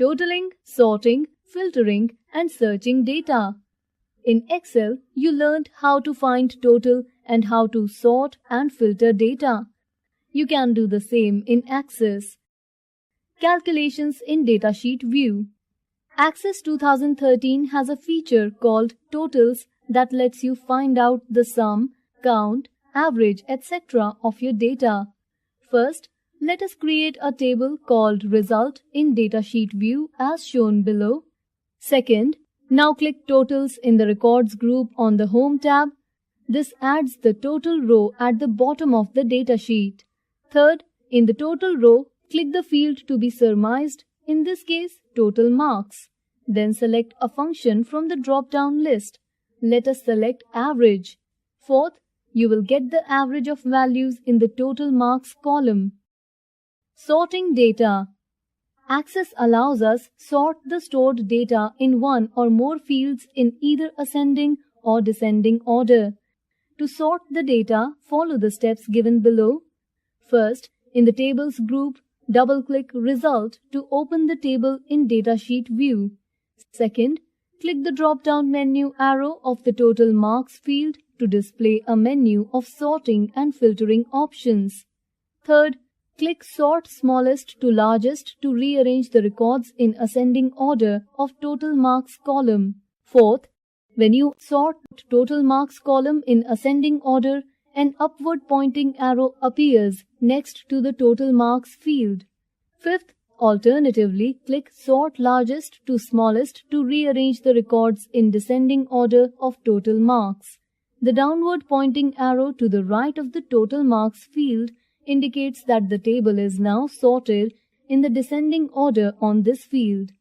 totaling, sorting, filtering, and searching data. In Excel, you learned how to find total and how to sort and filter data. You can do the same in Access. Calculations in Datasheet view. Access 2013 has a feature called Totals that lets you find out the sum, count, average, etc. of your data. First, let us create a table called Result in Datasheet view as shown below. Second, now click Totals in the Records group on the Home tab. This adds the total row at the bottom of the datasheet. Third, in the Total row, click the field to be surmised, in this case, Total Marks. Then select a function from the drop-down list. Let us select Average. Fourth, you will get the average of values in the Total Marks column. Sorting data. Access allows us sort the stored data in one or more fields in either ascending or descending order. To sort the data, follow the steps given below. First, in the Tables group, double-click Result to open the table in Datasheet view. Second, click the drop-down menu arrow of the Total Marks field to display a menu of sorting and filtering options. Third, click Sort Smallest to Largest to rearrange the records in ascending order of Total Marks column. Fourth, when you sort Total Marks column in ascending order, an upward pointing arrow appears next to the Total Marks field. Fifth, alternatively, click Sort Largest to Smallest to rearrange the records in descending order of Total Marks. The downward pointing arrow to the right of the Total Marks field indicates that the table is now sorted in the descending order on this field.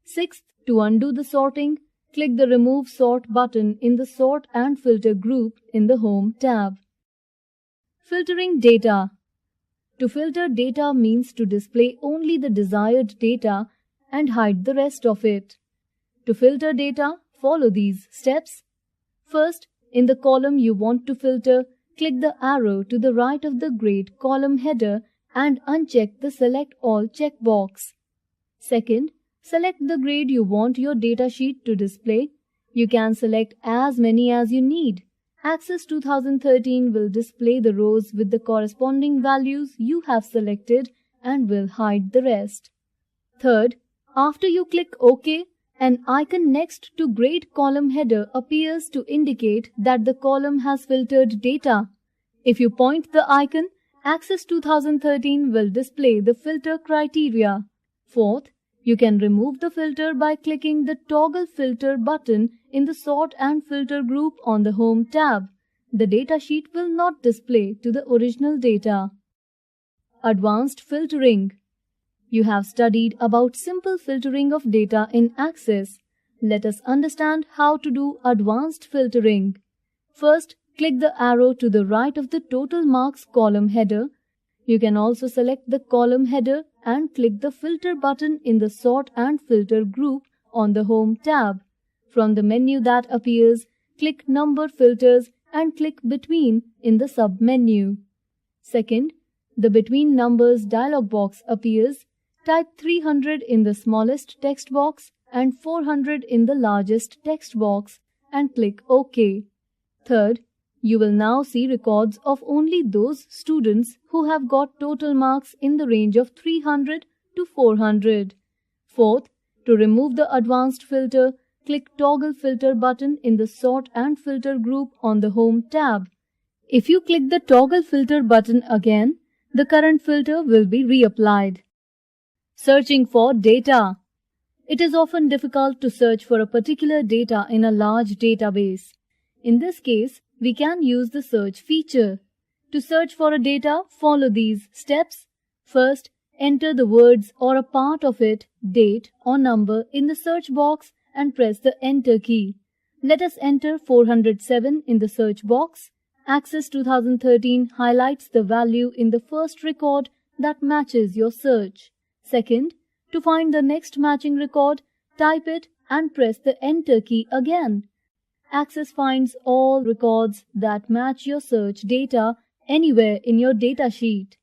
Sixth, to undo the sorting, click the Remove Sort button in the Sort and Filter group in the Home tab. Filtering data. To filter data means to display only the desired data and hide the rest of it. To filter data, follow these steps. First, in the column you want to filter, click the arrow to the right of the grade column header and uncheck the Select All checkbox. Second, select the grade you want your datasheet to display. You can select as many as you need. Access 2013 will display the rows with the corresponding values you have selected and will hide the rest. Third, after you click OK, an icon next to grade column header appears to indicate that the column has filtered data. If you point the icon, Access 2013 will display the filter criteria. Fourth, you can remove the filter by clicking the Toggle Filter button in the Sort and Filter group on the Home tab. The datasheet will not display to the original data. Advanced Filtering. You have studied about simple filtering of data in Access. Let us understand how to do advanced filtering. First, click the arrow to the right of the Total Marks column header. You can also select the column header and click the Filter button in the Sort and Filter group on the Home tab. From the menu that appears, click Number Filters and click Between in the sub-menu. Second, the Between Numbers dialog box appears. Type 300 in the smallest text box and 400 in the largest text box and click OK. Third, you will now see records of only those students who have got total marks in the range of 300 to 400. Fourth, to remove the advanced filter, click Toggle Filter button in the Sort and Filter group on the Home tab. If you click the Toggle Filter button again, the current filter will be reapplied. Searching for data. It is often difficult to search for a particular data in a large database. In this case, we can use the search feature. To search for a data, follow these steps. First, enter the words or a part of it, date or number, in the search box and press the Enter key. Let us enter 407 in the search box. Access 2013 highlights the value in the first record that matches your search. Second, to find the next matching record, type it and press the Enter key again. Access finds all records that match your search data anywhere in your datasheet.